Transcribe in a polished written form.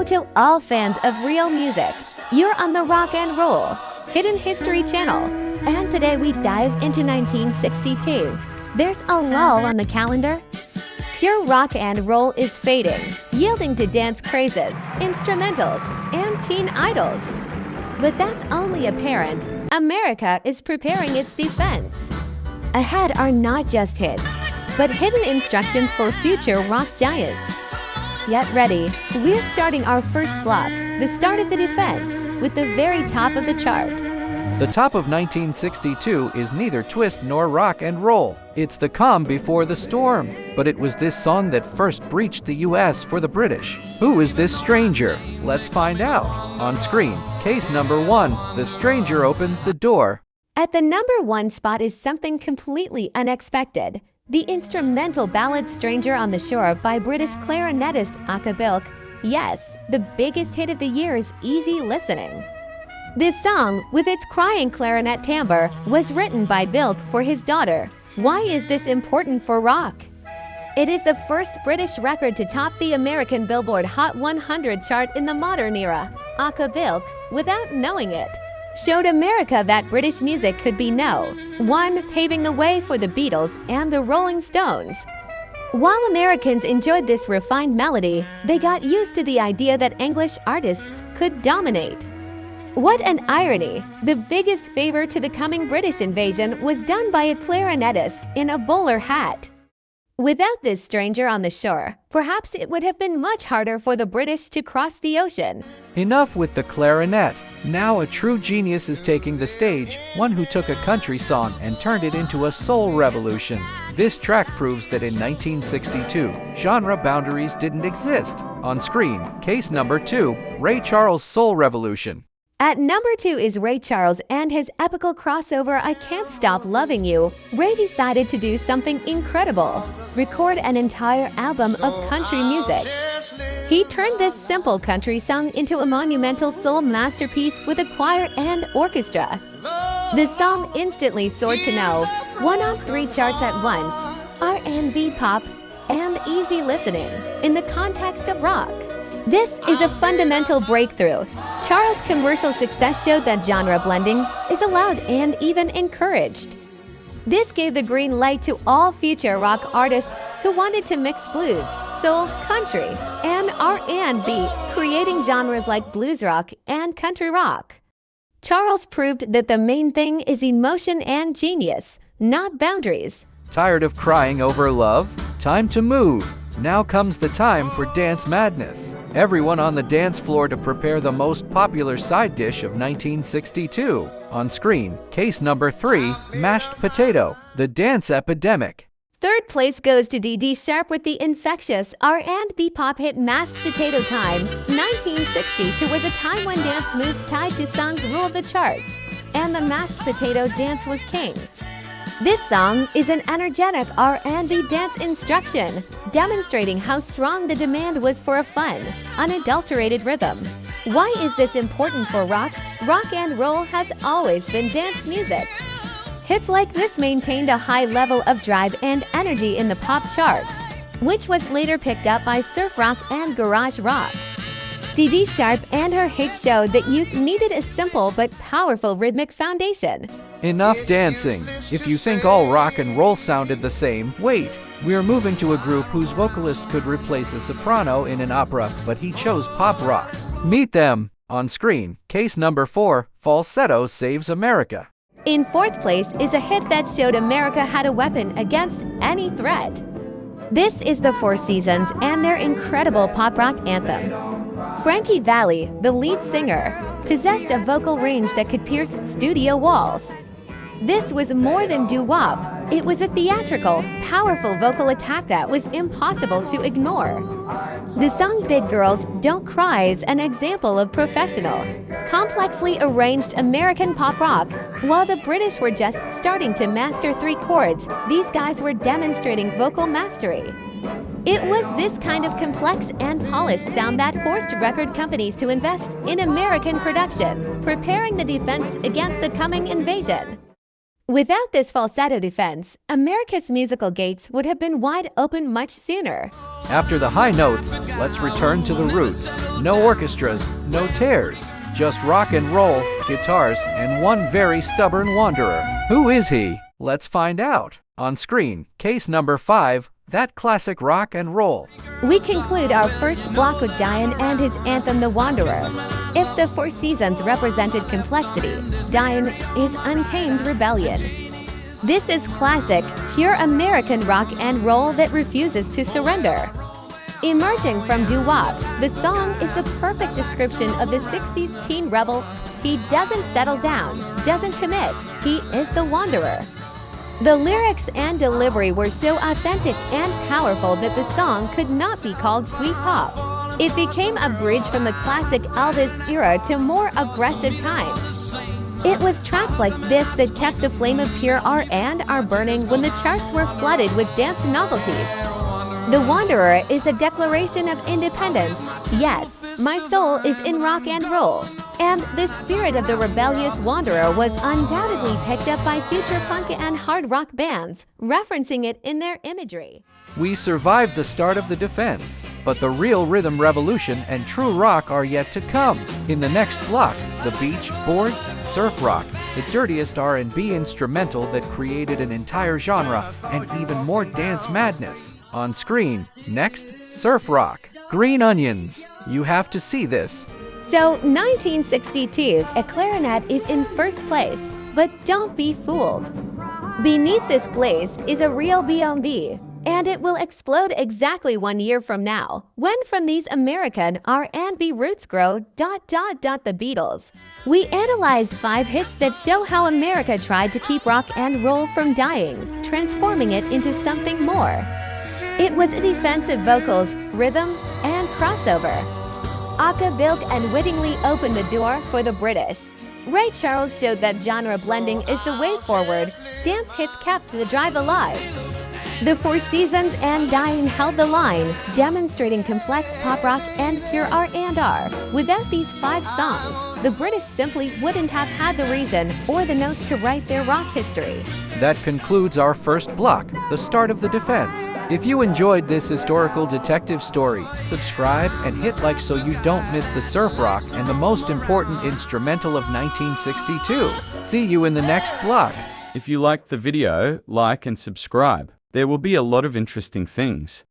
Hello to all fans of real music. You're on the Rock and Roll Hidden History channel, and today we dive into 1962. There's a lull on the calendar. Pure rock and roll is fading, yielding to dance crazes, instrumentals, and teen idols. But that's only apparent. America is preparing its defense. Ahead are not just hits, but hidden instructions for future rock giants. Get ready, we're starting our first block, the start of the defense, with the very top of the chart. The top of 1962 is neither twist nor rock and roll. It's the calm before the storm. But it was this song that first breached the US for the British. Who is this stranger? Let's find out. On screen, case number 1, the stranger opens the door. At the number 1 spot is something completely unexpected. The instrumental ballad Stranger on the Shore by British clarinetist Acker Bilk. Yes, the biggest hit of the year is easy listening. This song, with its crying clarinet timbre, was written by Bilk for his daughter. Why is this important for rock? It is the first British record to top the American Billboard Hot 100 chart in the modern era. Acker Bilk, without knowing it, showed America that British music could be paving the way for the Beatles and the Rolling Stones. While Americans enjoyed this refined melody, they got used to the idea that English artists could dominate. What an irony! The biggest favor to the coming British invasion was done by a clarinetist in a bowler hat. Without this stranger on the shore, perhaps it would have been much harder for the British to cross the ocean. Enough with the clarinet. Now a true genius is taking the stage, one who took a country song and turned it into a soul revolution. This track proves that in 1962, genre boundaries didn't exist. On screen, case number 2, Ray Charles' Soul Revolution. At number 2 is Ray Charles and his epical crossover I Can't Stop Loving You. Ray decided to do something incredible, record an entire album of country music. He turned this simple country song into a monumental soul masterpiece with a choir and orchestra. The song instantly soared to #1 on 3 charts at once, R&B, pop, and easy listening in the context of rock. This is a fundamental breakthrough. Charles' commercial success showed that genre blending is allowed and even encouraged. This gave the green light to all future rock artists who wanted to mix blues, soul, country, and R&B, creating genres like blues rock and country rock. Charles proved that the main thing is emotion and genius, not boundaries. Tired of crying over love? Time to move. Now comes the time for dance madness. Everyone on the dance floor to prepare the most popular side dish of 1962. On screen, case number 3, mashed potato, the dance epidemic. Third place goes to D.D. Sharp with the infectious R&B pop hit Mashed Potato Time. 1962 was a time when dance moves tied to songs ruled the charts, and the mashed potato dance was king. This song is an energetic R&B dance instruction, demonstrating how strong the demand was for a fun, unadulterated rhythm. Why is this important for rock? Rock and roll has always been dance music. Hits like this maintained a high level of drive and energy in the pop charts, which was later picked up by surf rock and garage rock. D.D. Sharp and her hits showed that you needed a simple but powerful rhythmic foundation. Enough dancing. If you think all rock and roll sounded the same, wait. We're moving to a group whose vocalist could replace a soprano in an opera, but he chose pop rock. Meet them. On screen, case number 4, Falsetto Saves America. In 4th place is a hit that showed America had a weapon against any threat. This is the Four Seasons and their incredible pop rock anthem. Frankie Valli, the lead singer, possessed a vocal range that could pierce studio walls. This was more than doo-wop. It was a theatrical, powerful vocal attack that was impossible to ignore. The song Big Girls Don't Cry is an example of professional, complexly arranged American pop rock. While the British were just starting to master 3 chords, these guys were demonstrating vocal mastery. It was this kind of complex and polished sound that forced record companies to invest in American production, preparing the defense against the coming invasion. Without this falsetto defense, America's musical gates would have been wide open much sooner. After the high notes, let's return to the roots. No orchestras, no tears, just rock and roll, guitars, and one very stubborn wanderer. Who is he? Let's find out. On screen, case number 5, that classic rock and roll. We conclude our first block with Dion and his anthem, The Wanderer. If the 4 seasons represented complexity, Dion is untamed rebellion. This is classic, pure American rock and roll that refuses to surrender. Emerging from doo-wop, the song is the perfect description of the 60s teen rebel. He doesn't settle down, doesn't commit, he is the wanderer. The lyrics and delivery were so authentic and powerful that the song could not be called sweet pop. It became a bridge from the classic Elvis era to more aggressive times. It was tracks like this that kept the flame of pure R&R burning when the charts were flooded with dance novelties. The Wanderer is a declaration of independence. Yes, my soul is in rock and roll. And the spirit of the rebellious wanderer was undoubtedly picked up by future punk and hard rock bands, referencing it in their imagery. We survived the start of the defense, but the real rhythm revolution and true rock are yet to come. In the next block, the beach, boards, surf rock, the dirtiest R&B instrumental that created an entire genre and even more dance madness. On screen, next, surf rock, Green Onions. You have to see this. So, 1962, a clarinet is in first place, but don't be fooled. Beneath this glaze is a real B&B, and it will explode exactly 1 year from now, when from these American R&B roots grow ... the Beatles. We analyzed 5 hits that show how America tried to keep rock and roll from dying, transforming it into something more. It was a defense of vocals, rhythm, and crossover. Acker, Bilk, and wittingly opened the door for the British. Ray Charles showed that genre blending is the way forward. Dance hits kept the drive alive. The 4 seasons and Dion held the line, demonstrating complex pop rock and pure R&R. Without these 5 songs, the British simply wouldn't have had the reason or the notes to write their rock history. That concludes our first block, the start of the defense. If you enjoyed this historical detective story, subscribe and hit like so you don't miss the surf rock and the most important instrumental of 1962. See you in the next block. If you liked the video, like and subscribe. There will be a lot of interesting things.